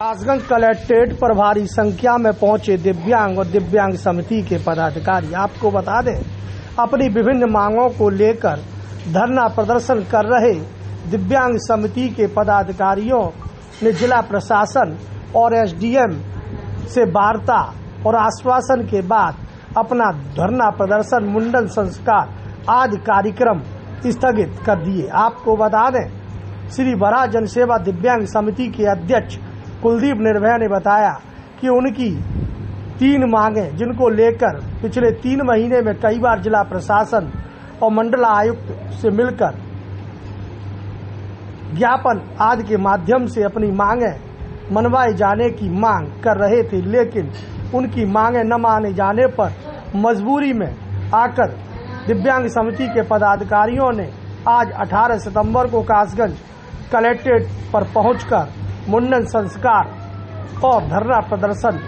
Kasganj collectorate पर भारी संख्या में पहुंचे दिव्यांग और दिव्यांग समिति के पदाधिकारी। आपको बता दें, अपनी विभिन्न मांगों को लेकर धरना प्रदर्शन कर रहे दिव्यांग समिति के पदाधिकारियों ने जिला प्रशासन और एसडीएम से वार्ता और आश्वासन के बाद अपना धरना प्रदर्शन, मुंडन संस्कार आदि कार्यक्रम स्थगित कर दिए। आपको बता दें, श्री बरा जनसेवा दिव्यांग समिति के अध्यक्ष कुलदीप निर्भय ने बताया कि उनकी 3 मांगें, जिनको लेकर पिछले 3 महीने में कई बार जिला प्रशासन और मंडल आयुक्त से मिलकर ज्ञापन आदि के माध्यम से अपनी मांगें मनवाए जाने की मांग कर रहे थे, लेकिन उनकी मांगें न माने जाने पर मजबूरी में आकर दिव्यांग समिति के पदाधिकारियों ने आज 18 सितंबर को कासगंज कलेक्ट्रेट पर पहुंचकर मुंडन संस्कार और धरना प्रदर्शन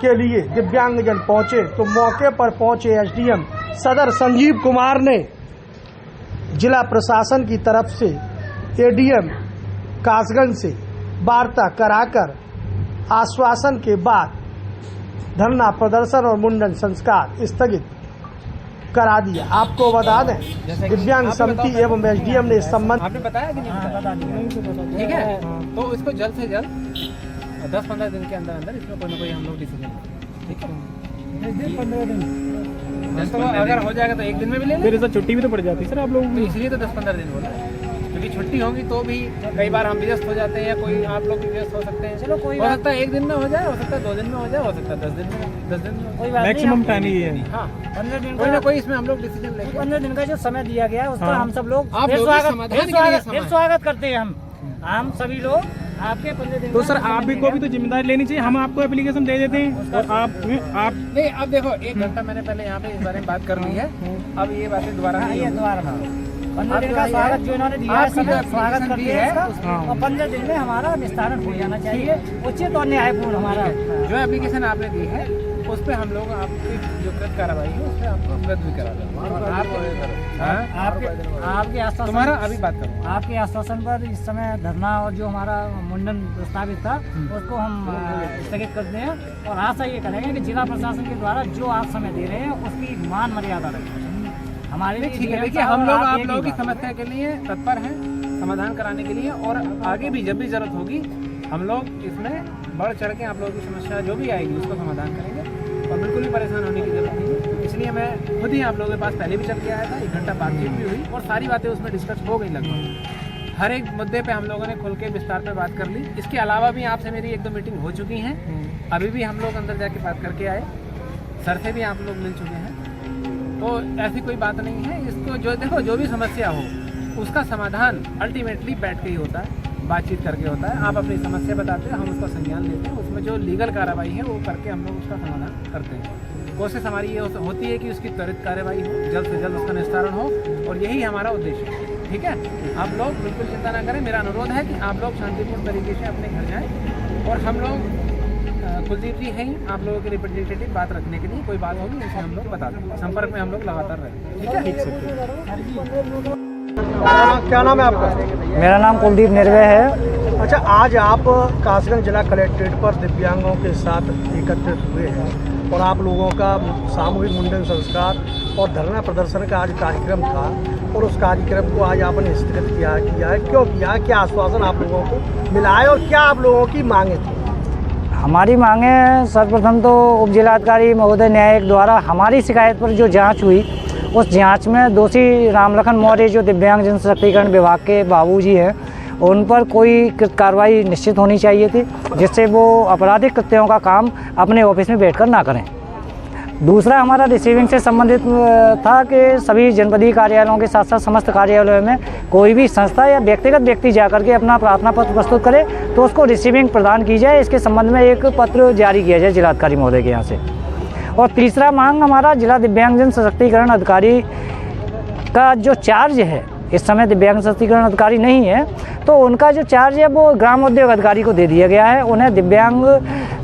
के लिए दिव्यांगजन पहुंचे। तो मौके पर पहुंचे एसडीएम सदर संजीव कुमार ने जिला प्रशासन की तरफ से एडीएम कासगंज से वार्ता कराकर आश्वासन के बाद धरना प्रदर्शन और मुंडन संस्कार स्थगित करा दिया। आपको बता दें, दिव्यांग समिति एवं एसडीएम ने इस संबंध आपने बताया कि नहीं बताया? ठीक है, तो इसको जल्द से जल्द 10-15 दिन के अंदर अंदर इसमें कोई ना कोई हम लोग डिसीजन, ठीक है, 15 दिन तो अगर हो जाएगा तो 1 दिन में भी ले लें। फिर छुट्टी भी तो पड़ जाती है सर आप लोग, तो इसलिए तो 10-15 दिन बोला है, क्योंकि छुट्टी होगी तो भी कई बार हम भी व्यस्त हो जाते हैं या कोई आप लोग भी व्यस्त हो सकते हैं। चलो कोई हो सकता है 1 दिन में हो जाए, हो सकता है 2 दिन में हो जाए, हो सकता है 10 दिन में कोई बात मैक्सिमम टाइम ही है। हाँ, 15 दिन कोई ना कोई इसमें हम लोग डिसीजन लेंगे। 15 दिन का जो समय दिया गया है उसका हाँ। हम सब लोग फिर स्वागत करते हैं। हम सभी लोग आपके 15 दिन। तो सर आप भी को भी तो जिम्मेदारी लेनी चाहिए। हम आपको एप्लीकेशन दे देते हैं और आप नहीं, अब देखो 1 घंटा मैंने पहले यहाँ पे इस बारे में बात कर ली है, अब ये बातें दोबारा नहीं होगी। 15 दिन का स्वागत जो इन्होंने दिया है, स्वागत करते हैं हाँ। और 15 दिन में हमारा निस्तारण हो जाना चाहिए, उचित और न्यायपूर्ण हमारा जो एप्लीकेशन आपने दी है उस पे हम लोग आपकी जो कृत कार्रवाई है उस पे आपको अवगत भी करा देंगे। आपके आश्वासन, तुम्हारा अभी बात करो, आपके आश्वासन पर इस समय धरना और जो हमारा मुंडन प्रस्तावित था उसको हम स्थगित करते हैं और आशा ये करेंगे कि जिला प्रशासन के द्वारा जो आप समय दे रहे हैं उसकी मान मर्यादा रखें हमारे लिए। ठीक है, देखिए हम लोग आप लोगों की समस्या के लिए तत्पर हैं, समाधान कराने के लिए, और आगे भी जब भी जरूरत होगी हम लोग इसमें बढ़ चढ़ के आप लोगों की समस्या जो भी आएगी उसको समाधान करेंगे और बिल्कुल भी परेशान होने की जरूरत नहीं है। इसलिए मैं खुद ही आप लोगों के पास पहले भी चल के आया था, 1 घंटा बातचीत भी हुई और सारी बातें उसमें डिस्कस हो गई लगभग। हर एक मुद्दे पे हम लोगों ने खुल के विस्तार पे बात कर ली। इसके अलावा भी आपसे मेरी 1-2 मीटिंग हो चुकी हैं, अभी भी हम लोग अंदर जाके बात करके आए, सर से भी आप लोग मिल चुके हैं, तो ऐसी कोई बात नहीं है। इसको जो देखो जो भी समस्या हो उसका समाधान अल्टीमेटली बैठ के ही होता है, बातचीत करके होता है। आप अपनी समस्या बताते हैं, हम उसका संज्ञान लेते हैं, उसमें जो लीगल कार्रवाई है वो करके हम लोग उसका समाधान करते हैं। कोशिश हमारी ये होती है कि उसकी त्वरित कार्रवाई हो, जल्द से जल्द उसका निस्तारण हो, और यही हमारा उद्देश्य है। ठीक है, आप लोग बिल्कुल चिंता ना करें। मेरा अनुरोध है कि आप लोग शांतिपूर्ण तरीके से अपने घर जाएँ और हम लोग कुलदीप जी हैं आप लोगों के रिप्रेजेंटेटिव बात रखने के लिए, कोई बात होगी इसे हम लोग बता देंगे, संपर्क में हम लोग लगातार रहेंगे। ठीक है, क्या नाम है आपका? मेरा नाम कुलदीप निर्भय है। अच्छा, आज आप कासगंज जिला कलेक्ट्रेट पर दिव्यांगों के साथ एकत्रित हुए हैं और आप लोगों का सामूहिक मुंडन संस्कार और धरना प्रदर्शन का आज कार्यक्रम था और उस कार्यक्रम को आज आपने स्थगित किया है। क्यों किया? क्या आश्वासन आप लोगों को मिला है और क्या आप लोगों की मांगे थी? हमारी मांगे सर्वप्रथम तो उप जिलाधिकारी महोदय न्यायिक द्वारा हमारी शिकायत पर जो जांच हुई उस जांच में दोषी रामलखन मौर्य जो दिव्यांग जन सशक्तिकरण विभाग के बाबूजी हैं उन पर कोई कार्रवाई निश्चित होनी चाहिए थी, जिससे वो आपराधिक कृत्यों का काम अपने ऑफिस में बैठकर ना करें। दूसरा हमारा रिसीविंग से संबंधित था कि सभी जनपदीय कार्यालयों के साथ साथ समस्त कार्यालयों में कोई भी संस्था या व्यक्तिगत व्यक्ति जाकर के अपना प्रार्थना पत्र प्रस्तुत करे तो उसको रिसीविंग प्रदान की जाए। इसके संबंध में एक पत्र जारी किया जाए जिलाधिकारी महोदय के यहाँ से। और तीसरा मांग हमारा जिला दिव्यांगजन सशक्तिकरण अधिकारी का जो चार्ज है, इस समय दिव्यांग सशक्तिकरण अधिकारी नहीं है, तो उनका जो चार्ज है वो ग्राम उद्योग अधिकारी को दे दिया गया है। उन्हें दिव्यांग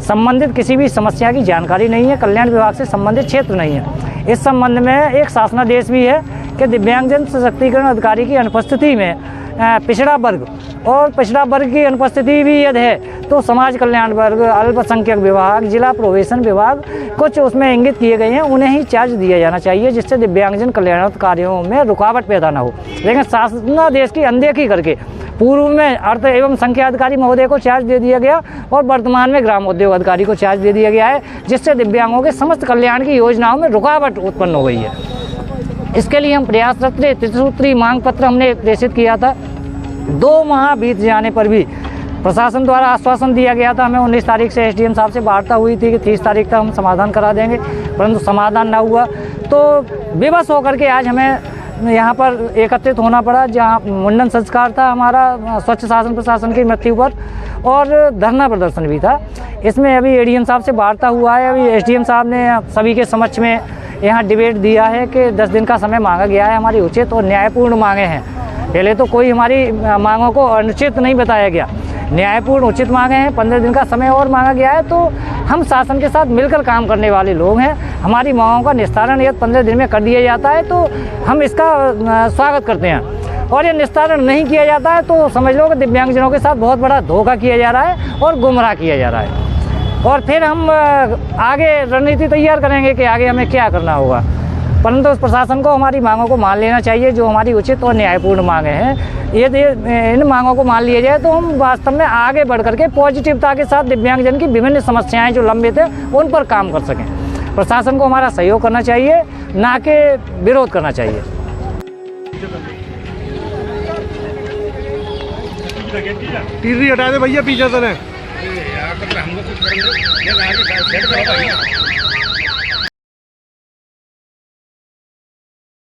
संबंधित किसी भी समस्या की जानकारी नहीं है, कल्याण विभाग से संबंधित क्षेत्र नहीं है। इस संबंध में एक शासनादेश भी है कि दिव्यांगजन सशक्तिकरण अधिकारी की अनुपस्थिति में पिछड़ा वर्ग और पिछड़ा वर्ग की अनुपस्थिति भी यदि है तो समाज कल्याण वर्ग, अल्पसंख्यक विभाग, जिला प्रोबेशन विभाग कुछ उसमें इंगित किए गए हैं, उन्हें ही चार्ज दिया जाना चाहिए जिससे दिव्यांगजन कल्याणात्मक कार्यों में रुकावट पैदा न हो। लेकिन शासनादेश की अनदेखी करके पूर्व में अर्थ एवं संख्या अधिकारी महोदय को चार्ज दे दिया गया और वर्तमान में ग्राम उद्योग अधिकारी को चार्ज दे दिया गया है, जिससे दिव्यांगों के समस्त कल्याण की योजनाओं में रुकावट उत्पन्न हो गई है। इसके लिए हम प्रयासरत थे। त्रिसूत्री मांग पत्र हमने प्रेषित किया था। 2 माह बीत जाने पर भी प्रशासन द्वारा आश्वासन दिया गया था, हमें 19 तारीख से एसडीएम साहब से वार्ता हुई थी कि 30 तारीख तक हम समाधान करा देंगे, परंतु समाधान ना हुआ। तो विवश होकर के आज हमें यहाँ पर एकत्रित होना पड़ा, जहाँ मुंडन संस्कार था हमारा स्वच्छ शासन प्रशासन की मृत्यु पर और धरना प्रदर्शन भी था। इसमें अभी एडीएम साहब से वार्ता हुआ है। अभी एसडीएम साहब ने सभी के समक्ष में यहाँ डिबेट दिया है कि 10 दिन का समय मांगा गया है, हमारी उचित और न्यायपूर्ण मांगे हैं। पहले तो कोई हमारी मांगों को अनुचित नहीं बताया गया, न्यायपूर्ण उचित मांगे हैं। 15 दिन का समय और मांगा गया है। तो हम शासन के साथ मिलकर काम करने वाले लोग हैं। हमारी मांगों का निस्तारण यदि 15 दिन में कर दिया जाता है तो हम इसका स्वागत करते हैं, और ये निस्तारण नहीं किया जाता है तो समझ लो कि दिव्यांगजनों के साथ बहुत बड़ा धोखा किया जा रहा है और गुमराह किया जा रहा है। और फिर हम आगे रणनीति तैयार करेंगे कि आगे हमें क्या करना होगा, परंतु उस प्रशासन को हमारी मांगों को मान लेना चाहिए जो हमारी उचित और न्यायपूर्ण मांगे हैं। यदि इन मांगों को मान लिया जाए तो हम वास्तव में आगे बढ़ करके पॉजिटिवता के साथ दिव्यांगजन की विभिन्न समस्याएं जो लंबित है उन पर काम कर सकें। प्रशासन को हमारा सहयोग करना चाहिए, ना कि विरोध करना चाहिए। टीरी हटा दे भैया, पीछे से